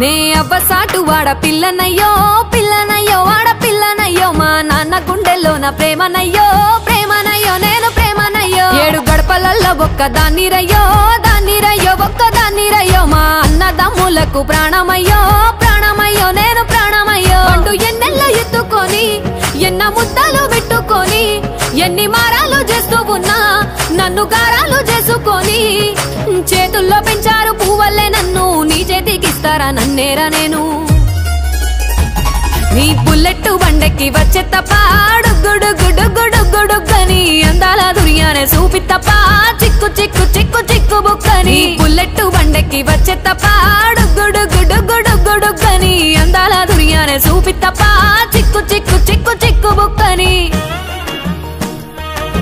నే అవ్వసాటు వాడ పిల్లనయ్యో పిల్లనయ్యో వాడ పిల్లనయ్యో మా నాన్న గుండెల్లోన ప్రేమనయ్యో ప్రేమనయ్యో నేను ప్రేమనయ్యో 7 గడపలల్లో ఒక్కదాన్ని రయ్యో దాన్ని రయ్యో ఒక్కదాన్ని రయ్యో మా అన్నదమ్ములకు ప్రాణమయ్యో ప్రాణమయ్యో నేను ప్రాణమయ్యో అంటూ ఎన్నెల్లో ఎత్తుకొని ఎన్న ముద్దలు పెట్టుకొని ఎన్ని మారాలు చేస్తూ ఉన్నా నన్ను గారాలు చేసుకొని చేతుల్లో పెంచారు పువ్వల్లే నన్ను నీ చేతికిస్తారా నన్నేరా నేను నీ బుల్లెట్ బండెక్కి వచ్చే తప్ప గుడుగుడుగుడుగుడుగుడుగని అందాల దుర్యానే చూపి తప్ప చిక్కు చిక్కు చిక్కు చిక్కు బుక్కని బుల్లెట్ బండెక్కి వచ్చే తప్ప గుడుగుడుగుడుగుడుగని అందాల దుర్యానే చూపి తప్ప చిక్కు చిక్కు చిక్కు చిక్కు బుక్కని